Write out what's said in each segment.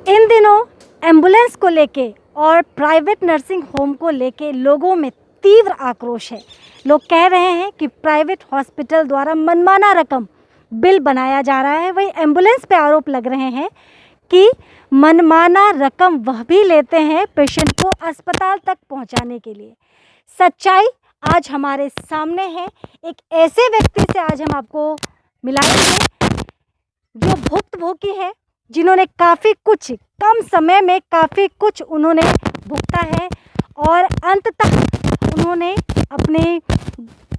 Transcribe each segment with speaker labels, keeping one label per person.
Speaker 1: इन दिनों एम्बुलेंस को लेके और प्राइवेट नर्सिंग होम को लेके लोगों में तीव्र आक्रोश है। लोग कह रहे हैं कि प्राइवेट हॉस्पिटल द्वारा मनमाना रकम बिल बनाया जा रहा है। वहीं एम्बुलेंस पे आरोप लग रहे हैं कि मनमाना रकम वह भी लेते हैं पेशेंट को अस्पताल तक पहुंचाने के लिए। सच्चाई आज हमारे सामने है। एक ऐसे व्यक्ति से आज हम आपको मिलाएंगे जो भुक्तभोगी है, जिन्होंने काफ़ी कुछ कम समय में काफ़ी कुछ उन्होंने भुगता है और अंततः उन्होंने अपने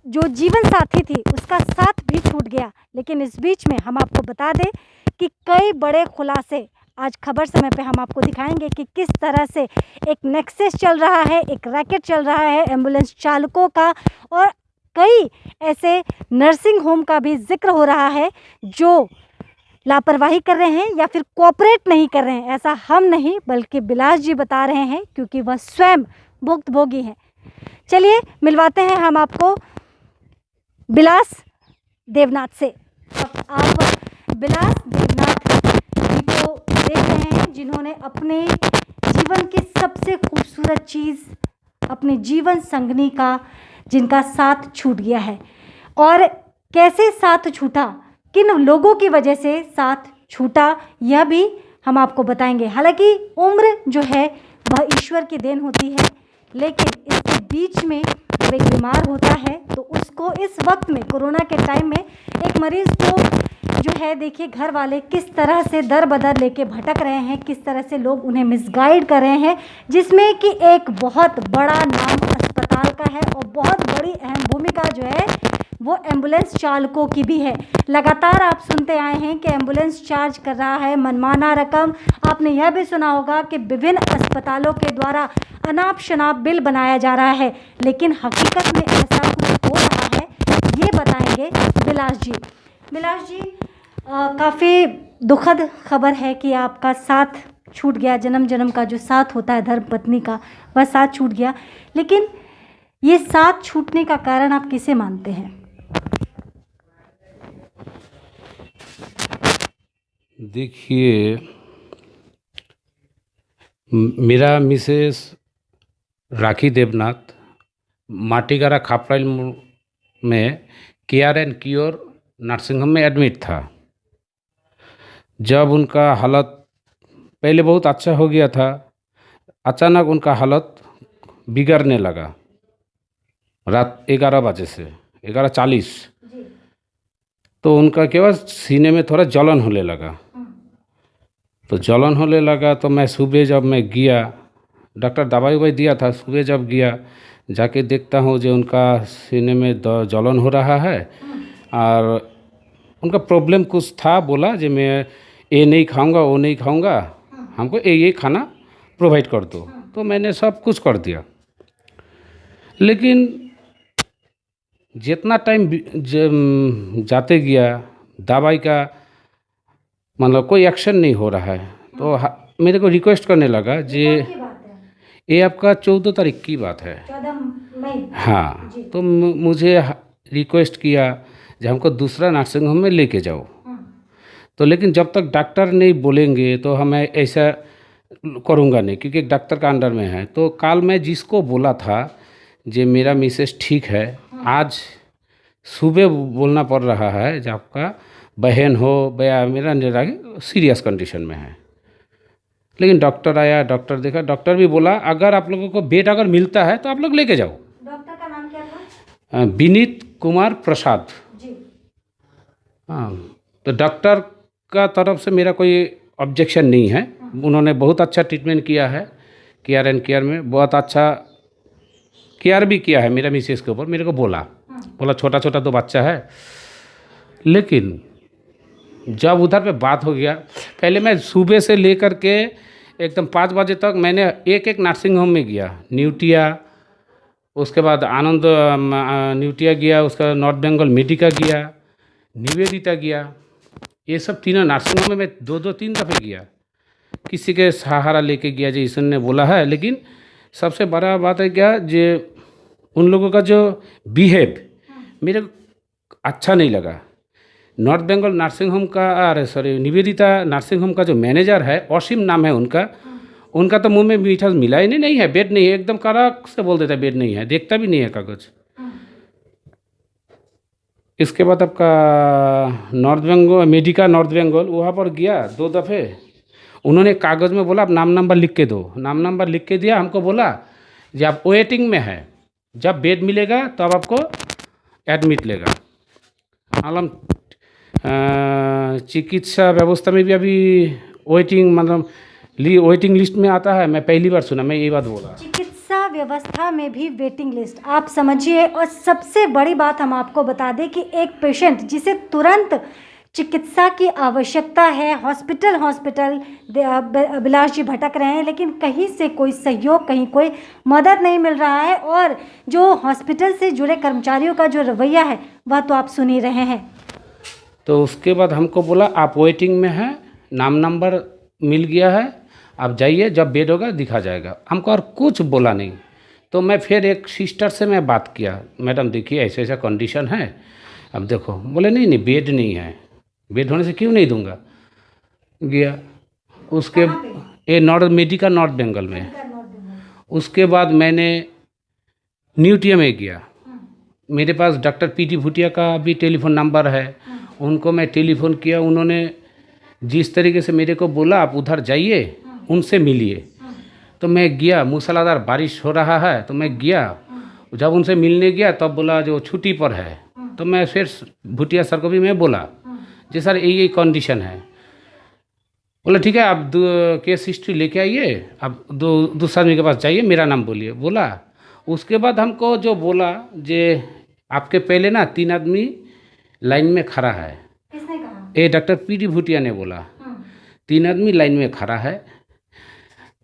Speaker 1: जो जीवन साथी थी उसका साथ भी छूट गया। लेकिन इस बीच में हम आपको बता दें कि कई बड़े खुलासे आज खबर समय पे हम आपको दिखाएंगे कि किस तरह से एक नेक्सस चल रहा है, एक रैकेट चल रहा है एम्बुलेंस चालकों का, और कई ऐसे नर्सिंग होम का भी जिक्र हो रहा है जो लापरवाही कर रहे हैं या फिर कोऑपरेट नहीं कर रहे हैं। ऐसा हम नहीं बल्कि बिलास जी बता रहे हैं, क्योंकि वह स्वयं भुक्तभोगी हैं। चलिए मिलवाते हैं हम आपको बिलास देवनाथ से। अब आप बिलास देवनाथ जी को देख रहे हैं, जिन्होंने अपने जीवन की सबसे खूबसूरत चीज़, अपने जीवन संगनी का जिनका साथ छूट गया है, और कैसे साथ छूटा, किन लोगों की वजह से साथ छूटा, यह भी हम आपको बताएंगे। हालांकि उम्र जो है वह ईश्वर की देन होती है, लेकिन इसके बीच में जब एक बीमार होता है तो उसको इस वक्त में, कोरोना के टाइम में, एक मरीज़ को जो है देखिए घर वाले किस तरह से दर बदर लेके भटक रहे हैं, किस तरह से लोग उन्हें मिसगाइड कर रहे हैं, जिसमें कि एक बहुत बड़ा नाम अस्पताल का है और बहुत बड़ी अहम भूमिका जो है वो एम्बुलेंस चालकों की भी है। लगातार आप सुनते आए हैं कि एम्बुलेंस चार्ज कर रहा है मनमाना रकम। आपने यह भी सुना होगा कि विभिन्न अस्पतालों के द्वारा अनाप शनाप बिल बनाया जा रहा है, लेकिन हकीकत में ऐसा कुछ हो रहा है, ये बताएंगे बिलास जी। बिलास जी, काफ़ी दुखद खबर है कि आपका साथ छूट गया, जन्म जन्म का जो साथ होता है धर्म पत्नी का, वह साथ छूट गया। लेकिन ये साथ छूटने का कारण आप किसे मानते हैं?
Speaker 2: देखिए, मेरा मिसेस राखी देवनाथ माटीगारा खापराइल में care and cure nursing home में एडमिट था। जब उनका हालत पहले बहुत अच्छा हो गया था, अचानक उनका हालत बिगड़ने लगा। रात 11 बजे से 11:40 तो उनका केवल सीने में थोड़ा जलन होने लगा। तो जलन होने लगा तो मैं सुबह जब मैं गया, डॉक्टर दवाई ववाई दिया था, सुबह जब गया जाके देखता हूँ जो उनका सीने में जलन हो रहा है और उनका प्रॉब्लम कुछ था। बोला जो मैं ये नहीं खाऊंगा, वो नहीं खाऊंगा, हमको ये खाना प्रोवाइड कर दो। तो मैंने सब कुछ कर दिया, लेकिन जितना टाइम जाते गया दवाई का मतलब कोई एक्शन नहीं हो रहा है। तो मेरे को रिक्वेस्ट करने लगा जी, ये आपका 14 तारीख की बात है,
Speaker 1: 14 मई।
Speaker 2: हाँ। तो मुझे रिक्वेस्ट किया जो हमको दूसरा नर्सिंग होम में लेके जाओ। तो लेकिन जब तक डॉक्टर नहीं बोलेंगे तो हमें ऐसा करूँगा नहीं, क्योंकि एक डॉक्टर का अंडर में है। तो कल मैं जिसको बोला था जे मेरा मिसेस ठीक है, आज सुबह बोलना पड़ रहा है जब आपका बहन हो या मेरा सीरियस कंडीशन में है। लेकिन डॉक्टर आया, डॉक्टर देखा, डॉक्टर भी बोला अगर आप लोगों को बेड अगर मिलता है तो आप लोग लेके जाओ।
Speaker 1: डॉक्टर का नाम क्या था?
Speaker 2: विनीत कुमार प्रसाद
Speaker 1: जी।
Speaker 2: हाँ। तो डॉक्टर का तरफ से मेरा कोई ऑब्जेक्शन नहीं है। उन्होंने बहुत अच्छा ट्रीटमेंट किया है, केयर एंड केयर में बहुत अच्छा केयर भी किया है मेरा मिसेस के ऊपर। मेरे को बोला छोटा छोटा तो बच्चा है। लेकिन जब उधर पे बात हो गया, पहले मैं सुबह से लेकर के एकदम 5 बजे तक मैंने एक नर्सिंग होम में गया। न्यूटिया, उसके बाद आनंद न्यूटिया गया, उसका नॉर्थ बंगाल मेडिका गया, निवेदिता गया। ये सब तीनों नर्सिंग होम में मैं 2-3 दफ़े गया, किसी के सहारा लेके गया जो ईश्वर ने बोला है। लेकिन सबसे बड़ा बात है क्या, जो उन लोगों का जो बिहेव मेरे को अच्छा नहीं लगा। नॉर्थ बंगाल नर्सिंग होम का, अरे सॉरी, निवेदिता नर्सिंग होम का जो मैनेजर है, असीम नाम है उनका, उनका तो मुंह में मीठा मिला ही नहीं है, बेड नहीं है, एकदम कड़क से बोल देता है बेड नहीं है, देखता भी नहीं है कागज। इसके बाद आपका नॉर्थ बंगाल मेडिका नॉर्थ बंगाल, वहाँ पर गया 2 दफ़े, उन्होंने कागज़ में बोला आप नाम नंबर लिख के दो, नाम नंबर लिख के दिया, हमको बोला कि आप वेटिंग में है, जब बेड मिलेगा तब तो आपको एडमिट लेगा। मालूम चिकित्सा व्यवस्था में भी अभी वेटिंग, मतलब वेटिंग लिस्ट में आता है, मैं पहली बार सुना, मैं ये बात बोला।
Speaker 1: चिकित्सा व्यवस्था में भी वेटिंग लिस्ट, आप समझिए। और सबसे बड़ी बात हम आपको बता दें कि एक पेशेंट जिसे तुरंत चिकित्सा की आवश्यकता है, हॉस्पिटल बिलास जी भटक रहे हैं, लेकिन कहीं से कोई सहयोग, कहीं कोई मदद नहीं मिल रहा है। और जो हॉस्पिटल से जुड़े कर्मचारियों का जो रवैया है वह तो आप सुन ही रहे हैं।
Speaker 2: तो उसके बाद हमको बोला आप वेटिंग में हैं, नाम नंबर मिल गया है, आप जाइए, जब बेड होगा दिखा जाएगा। हमको और कुछ बोला नहीं। तो मैं फिर एक सिस्टर से मैं बात किया, मैडम देखिए ऐसा ऐसा कंडीशन है, अब देखो। बोले नहीं नहीं बेड नहीं है, बेड होने से क्यों नहीं दूंगा। गया उसके ये नॉर्थ मेडिका नॉर्थ बंगाल में। उसके बाद मैंने न्यूटिया में गया, मेरे पास डॉक्टर पीटी भूटिया का भी टेलीफोन नंबर है, उनको मैं टेलीफोन किया, उन्होंने जिस तरीके से मेरे को बोला आप उधर जाइए, उनसे मिलिए। तो मैं गया, मूसलाधार बारिश हो रहा है, तो मैं गया, जब उनसे मिलने गया तब बोला जो छुट्टी पर है। तो मैं फिर भूटिया सर को भी मैं बोला जी सर यही कंडीशन है। बोला ठीक है आप केस हिस्ट्री लेके आइए, आप दूसरा आदमी के पास जाइए, मेरा नाम बोलिए। बोला उसके बाद हमको जो बोला जे आपके पहले ना 3 आदमी लाइन में खड़ा है।
Speaker 1: किसने कहा?
Speaker 2: ये डॉक्टर पीटी भूटिया ने बोला 3 आदमी लाइन में खड़ा है,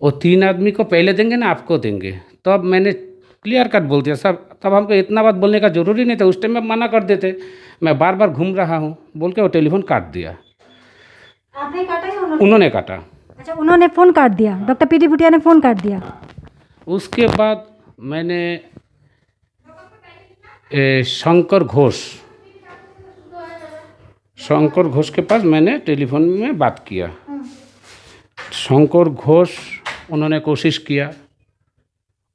Speaker 2: वो 3 आदमी को पहले देंगे ना आपको देंगे। तब मैंने क्लियर कट बोल दिया सर, तब हमको इतना बात बोलने का ज़रूरी नहीं था, उस टाइम में मना कर देते, मैं बार बार घूम रहा हूँ बोल के वो टेलीफोन काट दिया।
Speaker 1: आपने काटा या
Speaker 2: उन्होंने काटा?
Speaker 1: अच्छा, उन्होंने फ़ोन काट दिया, डॉक्टर पीटी भूटिया ने फ़ोन काट दिया।
Speaker 2: उसके बाद मैंने शंकर घोष के पास मैंने टेलीफोन में बात किया। शंकर घोष उन्होंने कोशिश किया,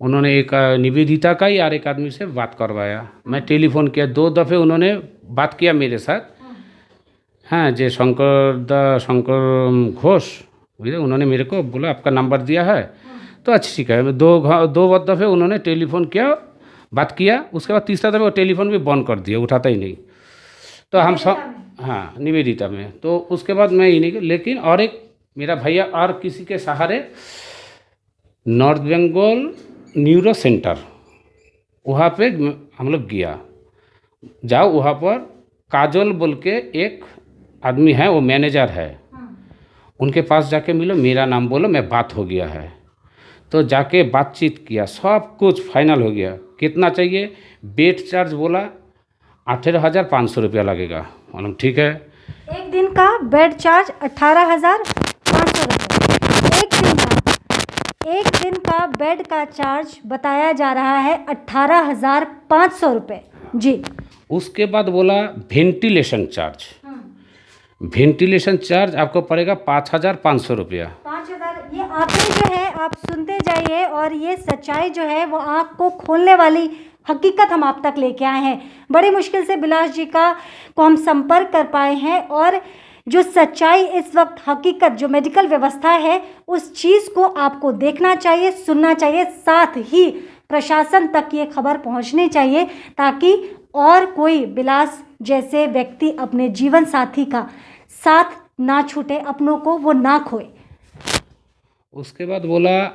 Speaker 2: उन्होंने एक निवेदिता का ही और एक आदमी से बात करवाया। मैं टेलीफोन किया, 2 दफ़े उन्होंने बात किया मेरे साथ। हाँ जे शंकर घोष उन्होंने मेरे को बोला आपका नंबर दिया है, तो अच्छा ठीक है। 2 दफ़े उन्होंने टेलीफोन किया, बात किया, उसके बाद तीसरा दफ़े वो टेलीफोन भी बंद कर दिया, उठाता ही नहीं। तो हम सब, हाँ निवेदिता में। तो उसके बाद मैं ही नहीं, लेकिन और एक मेरा भैया और किसी के सहारे नॉर्थ बंगाल न्यूरो सेंटर, वहाँ पे हम लोग गया। जाओ वहाँ पर काजल बोल के एक आदमी है, वो मैनेजर है, उनके पास जाके मिलो, मेरा नाम बोलो, मैं बात हो गया है। तो जाके बातचीत किया, सब कुछ फाइनल हो गया। कितना चाहिए? बेड चार्ज बोला 18,500 रुपया लगेगा। मालूम ठीक है।
Speaker 1: एक दिन का बेड चार्ज 18,500 रुपये। एक दिन का बेड का चार्ज बताया जा रहा है 18,500 रुपये जी।
Speaker 2: उसके बाद बोला वेंटिलेशन चार्ज, वेंटिलेशन चार्ज आपको पड़ेगा 5,500 रुपया।
Speaker 1: 5,000। ये आंकड़े जो है आप सुनते जाइए, और ये सच्चाई जो है वो आँख को खोलने वाली हकीकत हम आप तक लेके आए हैं। बड़ी मुश्किल से बिलास जी को हम संपर्क कर पाए हैं, और जो सच्चाई इस वक्त हकीकत जो मेडिकल व्यवस्था है उस चीज़ को आपको देखना चाहिए, सुनना चाहिए, साथ ही प्रशासन तक ये खबर पहुंचनी चाहिए, ताकि और कोई बिलास जैसे व्यक्ति अपने जीवन साथी का साथ ना छूटे, अपनों को वो ना खोए।
Speaker 2: उसके बाद बोला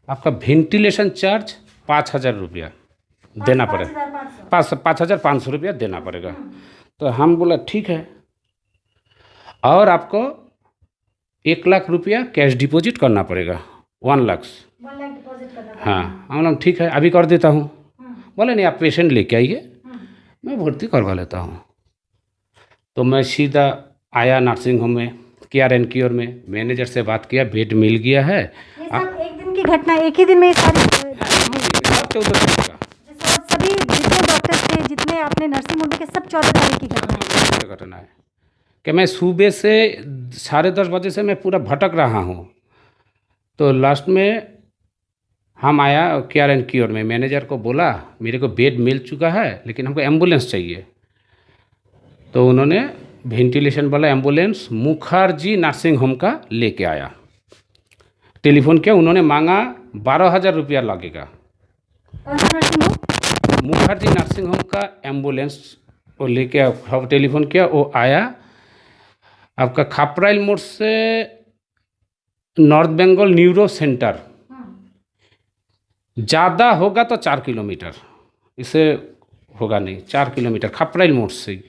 Speaker 2: आपका वेंटिलेशन चार्ज 5,000 रुपया देना पड़ेगा, 5,500 रुपया देना पड़ेगा। तो हम बोला ठीक है, और आपको 1 लाख रुपया कैश डिपॉजिट करना पड़ेगा, 1 लाख
Speaker 1: डिपॉजिट करना।
Speaker 2: हाँ, हम लोग ठीक है अभी कर देता हूँ। बोले नहीं आप पेशेंट लेके आइए, मैं भर्ती करवा लेता हूँ। तो मैं सीधा आया नर्सिंग होम में, केयर एंड क्योर में, मैनेजर से बात किया, बेड मिल गया है।
Speaker 1: ये सब एक दिन की घटना, एक ही दिन में ये सारी
Speaker 2: 14 तारीख का
Speaker 1: सभी जितने डॉक्टर थे, जितने अपने नर्सिंग होम के, सब 14 तारीख की घटना है।
Speaker 2: घटना है। कि मैं सुबह से 10:30 बजे से मैं पूरा भटक रहा हूँ। तो लास्ट में हम आया केयर एंड क्योर में, मैनेजर को बोला मेरे को बेड मिल चुका है लेकिन हमको एम्बुलेंस चाहिए। तो उन्होंने वेंटिलेशन वाला एम्बुलेंस मुखर्जी नर्सिंग होम का लेके आया। टेलीफोन किया, उन्होंने मांगा 12,000 रुपया लगेगा।
Speaker 1: कौन सा nursing home?
Speaker 2: Mukherjee nursing home का एम्बुलेंस वो लेके टेलीफोन किया, वो आया आपका खापराइल मोड़ से नॉर्थ बंगाल न्यूरो सेंटर, ज़्यादा होगा तो 4 किलोमीटर, इससे होगा नहीं, 4 किलोमीटर खापराइल मोड़ से ही।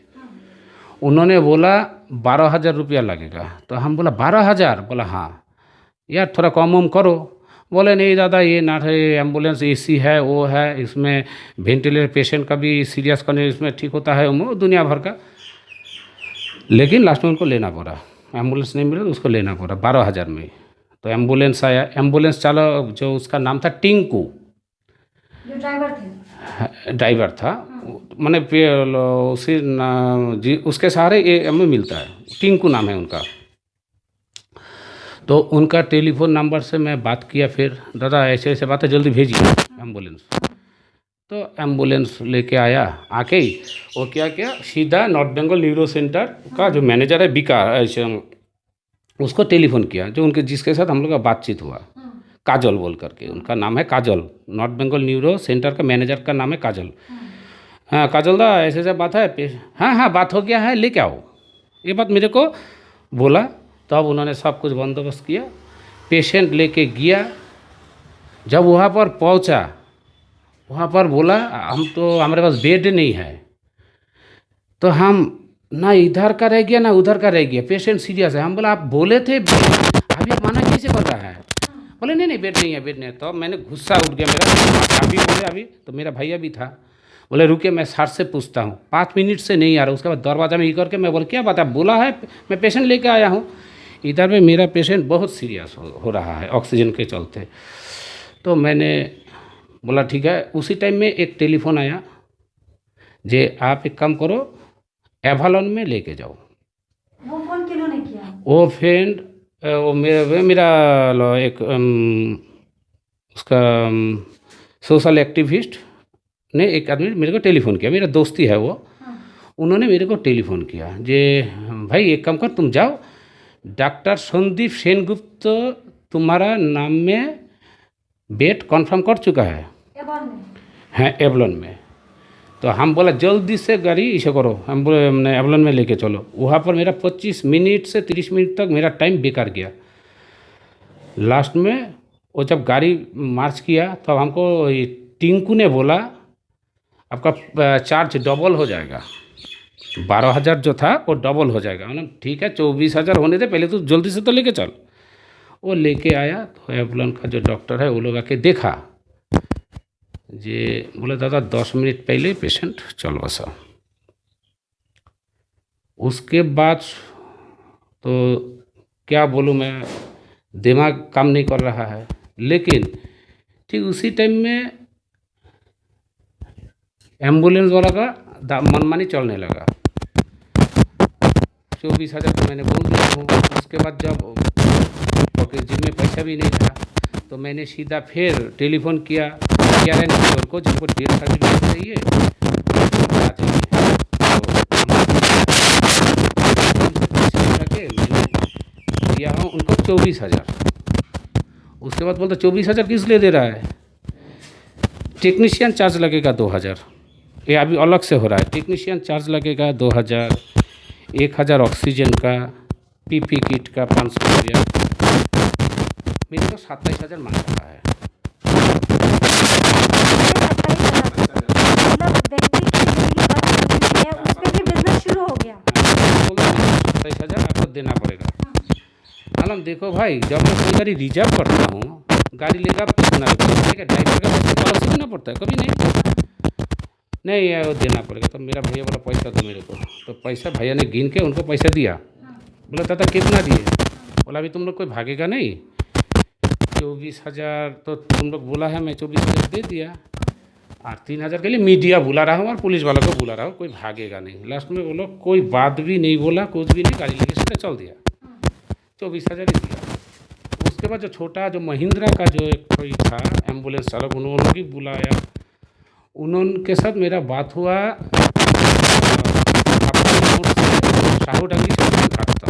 Speaker 2: उन्होंने बोला 12,000 रुपया लगेगा। तो हम बोला 12,000? बोला हाँ यार थोड़ा कम वम करो। बोले नहीं दादा ये ना है, एम्बुलेंस एसी है, वो है, इसमें वेंटिलेटर पेशेंट का भी सीरियस करने इसमें ठीक होता है, वो दुनिया भर का। लेकिन लास्ट में उनको लेना पड़ा, एम्बुलेंस नहीं मिला तो उसको लेना पड़ा 12,000 में। तो एम्बुलेंस आया, एम्बुलेंस चालक जो उसका नाम था टिंकू,
Speaker 1: जो ड्राइवर थे,
Speaker 2: ड्राइवर था, मैंने उसके सहारे ये हमें मिलता है, टिंकू नाम है उनका। तो उनका टेलीफोन नंबर से मैं बात किया, फिर दादा ऐसे ऐसे बात है जल्दी भेजिए एम्बुलेंस। तो एम्बुलेंस लेके आया, आके ही वो क्या किया सीधा नॉर्थ बंगाल न्यूरो सेंटर का जो मैनेजर है विकास, उसको टेलीफोन किया, जो उनके जिसके साथ हम लोग का बातचीत हुआ, काजल बोल करके उनका नाम है, काजल, नॉर्थ बंगाल न्यूरो सेंटर का मैनेजर का नाम है काजल। हाँ काजल दा ऐसे ऐसे बात है, हाँ हाँ बात हो गया है, लेके आओ, ये बात मेरे को बोला। तब तो उन्होंने सब कुछ बंदोबस्त किया, पेशेंट लेके गया। जब वहाँ पर पहुँचा, वहाँ पर बोला हम तो हमारे पास बेड नहीं है। तो हम ना इधर का रह गया ना उधर का रह गया, पेशेंट सीरियस है। हम बोला आप बोले थे अभी आप माना कैसे कर रहा है? बोले नहीं नहीं बेड नहीं है, बेड नहीं है। तो मैंने गुस्सा उठ गया मेरा, अभी बोले अभी तो मेरा भैया भी था, बोले रुके मैं सर से पूछता हूँ, 5 मिनट से नहीं आ रहा। उसके बाद दरवाजा में ये करके मैं बोले क्या बात है, बोला है मैं पेशेंट लेके आया हूँ, इधर में मेरा पेशेंट बहुत सीरियस हो रहा है ऑक्सीजन के चलते। तो मैंने बोला ठीक है। उसी टाइम में एक टेलीफोन आया, जे आप एक काम करो एवालॉन में लेके जाओ।
Speaker 1: वो फोन किन्होंने किया?
Speaker 2: वो फ्रेंड वो मेरा एक उसका सोशल एक्टिविस्ट ने एक आदमी मेरे को टेलीफोन किया, मेरा दोस्ती है वो। उन्होंने मेरे को टेलीफोन किया, जे भाई एक काम कर तुम जाओ, डॉक्टर संदीप सेनगुप्त तुम्हारा नाम में बेड कंफर्म कर चुका है। हाँ एवलॉन में। तो हम बोला जल्दी से गाड़ी इसे करो, हम बोले एवलॉन में लेके चलो। वहाँ पर मेरा 25 मिनट से 30 मिनट तक मेरा टाइम बेकार गया। लास्ट में वो जब गाड़ी मार्च किया तब तो हमको टिंकू ने बोला आपका चार्ज डबल हो जाएगा, 12,000 जो था वो डबल हो जाएगा। मतलब ठीक है 24,000 होने दे, पहले तो जल्दी से तो लेके चल। वो लेके आया तो एवलॉन का जो डॉक्टर है वो लोग आके देखा, जे बोले दादा 10 मिनट पहले पेशेंट चल बसा। उसके बाद तो क्या बोलूँ मैं, दिमाग काम नहीं कर रहा है। लेकिन ठीक उसी टाइम में एम्बुलेंस वाला का मनमानी चलने लगा। 24,000 तो मैंने बोल दिया हूँ। उसके बाद जब जेब में पैसा भी नहीं था तो मैंने सीधा फिर टेलीफोन किया केयर एंड क्योर को, जिनको डेथ सर्टिफिकेट चाहिए मैंने दिया हूँ उनको 24,000। उसके बाद बोलते 24,000 किस लिए दे रहा है, टेक्नीशियन चार्ज लगेगा 2,000, ये अभी अलग से हो रहा है। टेक्नीशियन चार्ज लगेगा 2,000, 1,000 ऑक्सीजन का, पीपी किट का 500 रुपया, मेरे को 27,000 मांग रहा है।
Speaker 1: शुरू हो गया,
Speaker 2: 27,000 आपको देना पड़ेगा। आलम देखो भाई, जब मैं कोई गाड़ी रिजर्व करता हूँ, गाड़ी लेगा कितना ड्राइवर का पैसा पॉलिसी देना पड़ता है, कभी नहीं है वो देना पड़ेगा। तो मेरा भैया बोला पैसा दो मेरे को। तो पैसा भैया ने गिन के उनको पैसा दिया। बोला दादा कितना दिए? बोला अभी तुम लोग कोई भागेगा नहीं, 24,000 तो तुम लोग बोला है, मैं 24,000 दे दिया। और 3,000 के लिए मीडिया बुला रहा हूँ और पुलिस वालों को बुला रहा हूँ, कोई भागेगा नहीं। लास्ट में वो लोग कोई बात भी नहीं बोला, कुछ भी नहीं, गाड़ी लेके सीधे चल दिया। 24,000 ही दिया। उसके बाद जो छोटा जो महिंद्रा का जो एक कोई था एम्बुलेंस चालक, उन्होंने भी बुलाया, उनके साथ मेरा बात हुआ साहू डंगी से काटता।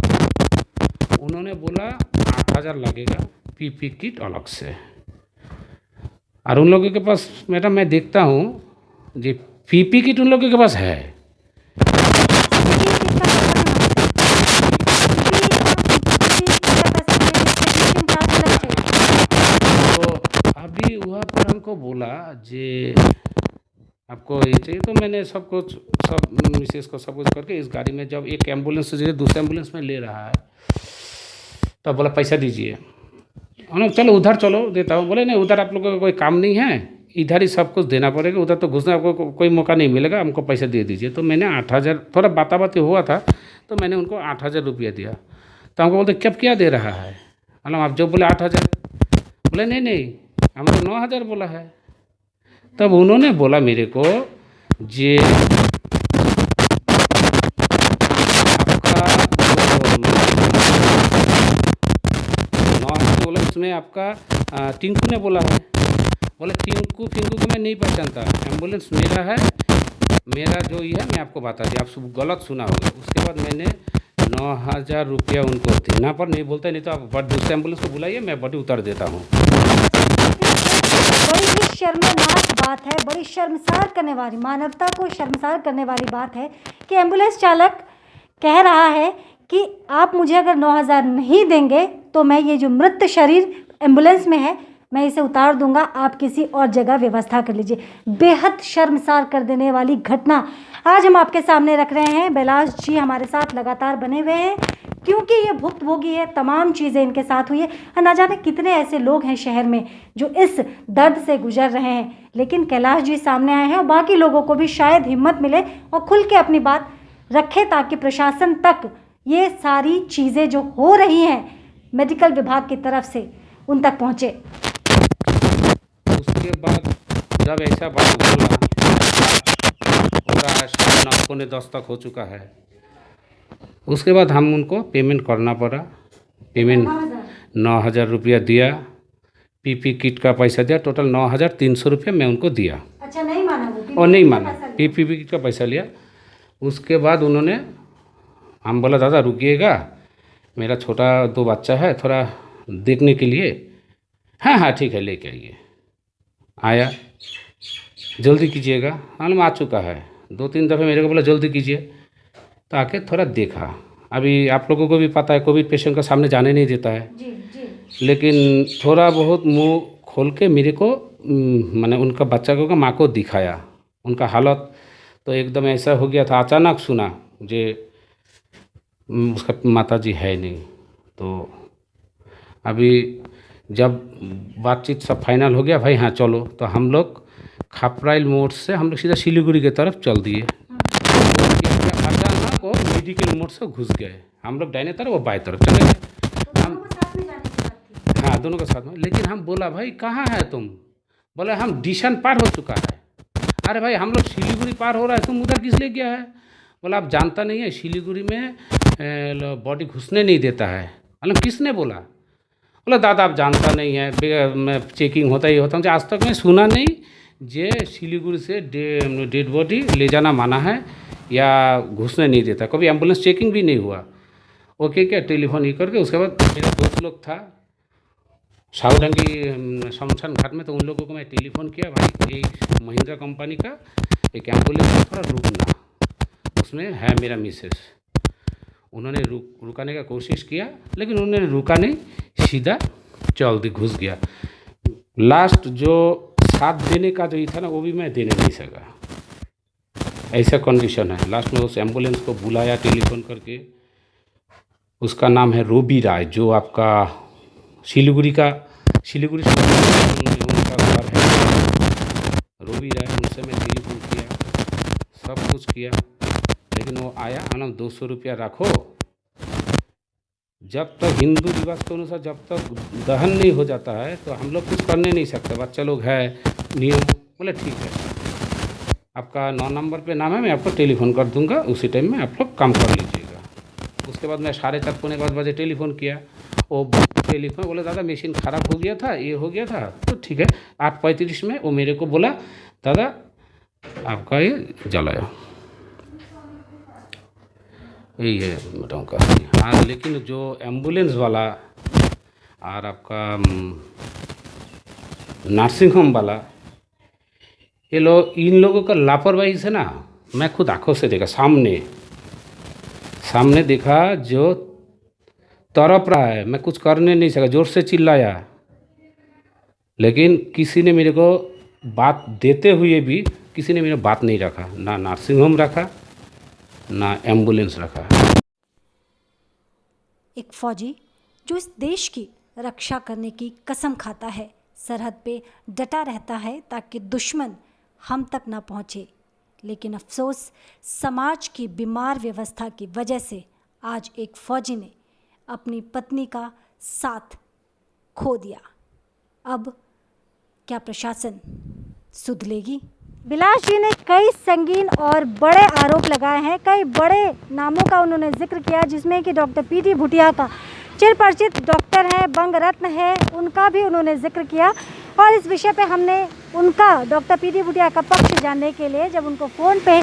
Speaker 2: उन्होंने बोला 8,000 लगेगा, पीपी किट अलग से। और उन लोगों के पास मैडम मैं देखता हूँ जी पीपी किट उन लोगों के पास है। तो अभी वहाँ पर हमको बोला जे आपको ये चाहिए, तो मैंने सब कुछ सब मिसेस को सब कुछ करके इस गाड़ी में जब एक एम्बुलेंस से दूसरे एम्बुलेंस में ले रहा है तब बोला पैसा दीजिए। हम चलो उधर चलो देता हूँ। बोले नहीं उधर आप लोगों का कोई काम नहीं है, इधर ही सब कुछ देना पड़ेगा, उधर तो घुसने आपको कोई मौका नहीं मिलेगा, हमको पैसा दे दीजिए। तो मैंने 8,000 थोड़ा बाताबाती हुआ था तो मैंने उनको 8,000 रुपया दिया। तो हमको बोलते कब क्या दे रहा है, मतलब आप जो बोले 8,000। बोले नहीं नहीं हमको 9,000 बोला है। तब उन्होंने बोला मेरे को जे बोला उसमें आपका टिंकू ने बोला है। बोले टिंकू फिंकू को मैं नहीं पहचानता, एम्बुलेंस मेरा है, मेरा जो ये है मैं आपको बता दिया, आप गलत सुना होगा। उसके बाद मैंने 9,000 रुपया उनको देना पर नहीं बोलते, नहीं तो आप दूसरे एम्बुलेंस को बुलाइए मैं बड़ी उतार देता हूँ।
Speaker 1: बड़ी ही शर्मनाक बात है, बड़ी शर्मसार करने वाली, मानवता को शर्मसार करने वाली बात है कि एम्बुलेंस चालक कह रहा है कि आप मुझे अगर 9,000 नहीं देंगे तो मैं ये जो मृत शरीर एम्बुलेंस में है मैं इसे उतार दूंगा, आप किसी और जगह व्यवस्था कर लीजिए। बेहद शर्मसार कर देने वाली घटना आज हम आपके सामने रख रहे हैं। बैलाश जी हमारे साथ लगातार बने हुए हैं क्योंकि ये भुक्तभोगी है, तमाम चीज़ें इनके साथ हुई है। और ना जाने कितने ऐसे लोग हैं शहर में जो इस दर्द से गुजर रहे हैं, लेकिन कैलाश जी सामने आए हैं और बाकी लोगों को भी शायद हिम्मत मिले और खुल के अपनी बात रखे ताकि प्रशासन तक ये सारी चीज़ें जो हो रही हैं मेडिकल विभाग की तरफ से उन तक पहुँचे।
Speaker 2: उसके बाद जब ऐसा बात बोला हो रहा है, 9:10 तक हो चुका है। उसके बाद हम उनको पेमेंट करना पड़ा। पेमेंट 9,000 रुपया दिया, पीपी किट का पैसा दिया, टोटल 9,300 रुपया मैं उनको दिया।
Speaker 1: अच्छा नहीं माना वो?
Speaker 2: और नहीं माना, पीपी किट का पैसा लिया। उसके बाद उन्होंने हम बोला दादा रुकिएगा, मेरा छोटा 2 बच्चा है, थोड़ा देखने के लिए। हाँ हाँ ठीक है लेके आइए। आया, जल्दी कीजिएगा। मालूम आ चुका है, 2-3 दफ़े मेरे को बोला जल्दी कीजिए, तो आके थोड़ा देखा। अभी आप लोगों को भी पता है कोविड पेशेंट का सामने जाने नहीं देता है जी। लेकिन थोड़ा बहुत मुंह खोल के मेरे को मैंने उनका बच्चा को माँ को दिखाया। उनका हालत तो एकदम ऐसा हो गया था, अचानक सुना जे उसका माता जी है नहीं। तो अभी जब बातचीत सब फाइनल हो गया भाई हाँ चलो, तो हम लोग खापराइल मोड़ से हम लोग सीधा सिलीगुड़ी की तरफ चल दिए। अचानक वो मेडिकल मोड़ से घुस गए, हम लोग दाहिने तरफ वो बाएं तरफ चले गए। हम हाँ दोनों के साथ में। लेकिन हम बोला भाई कहाँ है तुम? बोले हम डिशन पार हो चुका है। अरे भाई हम लोग सिलीगुड़ी पार हो रहा है, तुम उधर किस लिए गया है? बोला आप जानता नहीं है सिलीगुड़ी में बॉडी घुसने नहीं देता है। मतलब किसने बोला? बोला दादा आप जानता नहीं है, मैं चेकिंग होता ही होता हूँ, आज तक मैं सुना नहीं जे सिलीगुड़ी से डेड बॉडी ले जाना माना है या घुसने नहीं देता, कभी एम्बुलेंस चेकिंग भी नहीं हुआ। ओके क्या टेलीफोन ही करके उसके बाद मेरा दोस्त लोग था साउडंगी शमशान घाट में, तो उन लोगों को मैं टेलीफोन किया, भाई ये महिंद्रा कंपनी का एक एम्बुलेंस है, थोड़ा रुकना, उसमें है मेरा मिसेस। उन्होंने रुकाने का कोशिश किया लेकिन उन्होंने रुका नहीं, सीधा जल्दी घुस गया। लास्ट जो साथ देने का जो ही था ना वो भी मैं देने नहीं सका, ऐसा कंडीशन है। लास्ट में उस एम्बुलेंस को बुलाया टेलीफोन करके, उसका नाम है रोबी राय, जो आपका सिलीगुड़ी से उनका घर है रोबी राय। उनसे मैं टेलीफोन किया, सब कुछ किया, लेकिन वो आया ना 200 रुपया रखो, जब तक हिंदू रिवाज के अनुसार जब तक दहन नहीं हो जाता है तो हम लोग कुछ करने नहीं सकते, बच्चा लोग है नियम। बोले ठीक है। आपका 9 नंबर पे नाम है, मैं आपको टेलीफोन कर दूंगा, उसी टाइम में आप लोग काम कर लीजिएगा। उसके बाद मैं 4:30 पौने 5 बजे टेलीफोन किया, वो टेलीफोन बोले दादा मशीन ख़राब हो गया था, ये हो गया था। तो ठीक है, 8:35 में वो मेरे को बोला दादा आपका ये जलाया, यही है मोटा कहानी। हाँ, लेकिन जो एम्बुलेंस वाला और आपका नर्सिंग होम वाला, ये लोग, इन लोगों का लापरवाही से ना, मैं खुद आंखों से देखा, सामने देखा, जो तड़प रहा है, मैं कुछ करने नहीं सका, ज़ोर से चिल्लाया, लेकिन किसी ने मेरे को बात देते हुए भी किसी ने मेरा बात नहीं रखा, ना नर्सिंग होम रखा ना एम्बुलेंस रखा।
Speaker 1: एक फौजी जो इस देश की रक्षा करने की कसम खाता है, सरहद पे डटा रहता है ताकि दुश्मन हम तक ना पहुँचे, लेकिन अफसोस समाज की बीमार व्यवस्था की वजह से आज एक फौजी ने अपनी पत्नी का साथ खो दिया। अब क्या प्रशासन सुध लेगी? बिलास जी ने कई संगीन और बड़े आरोप लगाए हैं, कई बड़े नामों का उन्होंने जिक्र किया, जिसमें कि डॉक्टर पीडी भूटिया का, चिरपरिचित डॉक्टर हैं, बंग रत्न है, उनका भी उन्होंने जिक्र किया। और इस विषय पे हमने उनका, डॉक्टर पीडी भूटिया का पक्ष जानने के लिए जब उनको फ़ोन पे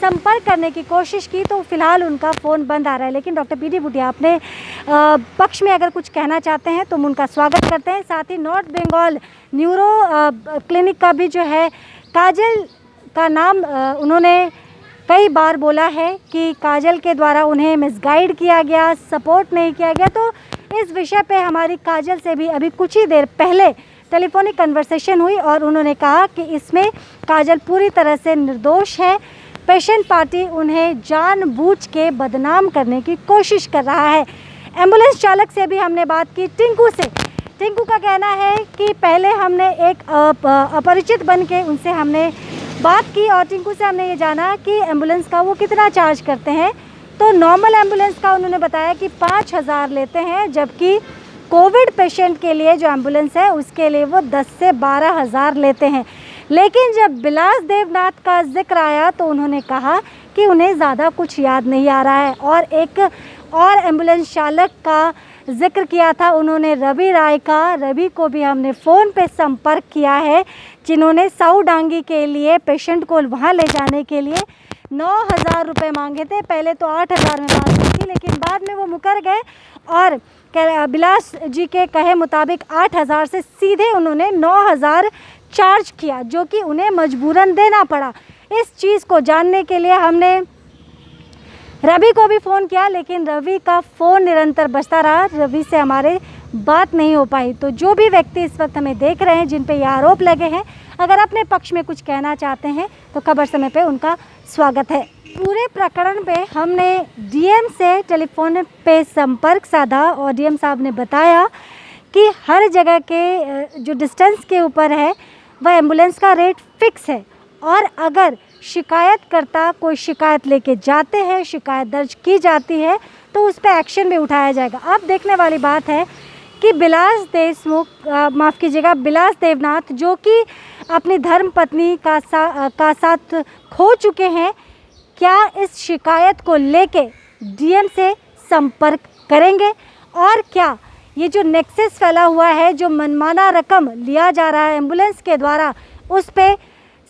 Speaker 1: संपर्क करने की कोशिश की तो फ़िलहाल उनका फ़ोन बंद आ रहा है। लेकिन डॉक्टर पीडी भूटिया अपने पक्ष में अगर कुछ कहना चाहते हैं तो हम उनका स्वागत करते हैं। साथ ही नॉर्थ बंगाल न्यूरो क्लिनिक का भी जो है, काजल का नाम उन्होंने कई बार बोला है कि काजल के द्वारा उन्हें मिसगाइड किया गया, सपोर्ट नहीं किया गया। तो इस विषय पे हमारी काजल से भी अभी कुछ ही देर पहले टेलीफोनिक कन्वर्सेशन हुई और उन्होंने कहा कि इसमें काजल पूरी तरह से निर्दोष है, पेशेंट पार्टी उन्हें जानबूझ के बदनाम करने की कोशिश कर रहा है। एम्बुलेंस चालक से भी हमने बात की, टिंकू से। टिंकू का कहना है कि पहले हमने एक अपरिचित बन के उनसे हमने बात की और टिंकू से हमने ये जाना कि एम्बुलेंस का वो कितना चार्ज करते हैं। तो नॉर्मल एम्बुलेंस का उन्होंने बताया कि 5,000 लेते हैं, जबकि कोविड पेशेंट के लिए जो एम्बुलेंस है उसके लिए वो 10 से 12,000 लेते हैं। लेकिन जब बिलास देवनाथ का जिक्र आया तो उन्होंने कहा कि उन्हें ज़्यादा कुछ याद नहीं आ रहा है। और एक और एम्बुलेंस चालक का जिक्र किया था उन्होंने, रवि राय का। रवि को भी हमने फ़ोन पे संपर्क किया है, जिन्होंने साउडांगी के लिए पेशेंट को वहाँ ले जाने के लिए 9,000 रुपये मांगे थे। पहले तो 8,000 में बात की थी, लेकिन बाद में वो मुकर गए और बिलास जी के कहे मुताबिक 8,000 से सीधे उन्होंने 9,000 चार्ज किया, जो कि उन्हें मजबूरन देना पड़ा। इस चीज़ को जानने के लिए हमने रवि को भी फ़ोन किया, लेकिन रवि का फ़ोन निरंतर बजता रहा, रवि से हमारे बात नहीं हो पाई। तो जो भी व्यक्ति इस वक्त हमें देख रहे हैं, जिन पे ये आरोप लगे हैं, अगर अपने पक्ष में कुछ कहना चाहते हैं तो खबर समय पे उनका स्वागत है। पूरे प्रकरण पे हमने डीएम से टेलीफोन पे संपर्क साधा और डीएम साहब ने बताया कि हर जगह के जो डिस्टेंस के ऊपर है वह एम्बुलेंस का रेट फिक्स है, और अगर शिकायतकर्ता कोई शिकायत लेके जाते हैं, शिकायत दर्ज की जाती है तो उस पर एक्शन भी उठाया जाएगा। अब देखने वाली बात है कि बिलास देवनाथ, जो कि अपनी धर्म पत्नी का साथ खो चुके हैं, क्या इस शिकायत को लेके डीएम से संपर्क करेंगे, और क्या ये जो नेक्सस फैला हुआ है, जो मनमाना रकम लिया जा रहा है एम्बुलेंस के द्वारा, उस पे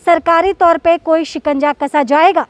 Speaker 1: सरकारी तौर पे कोई शिकंजा कसा जाएगा?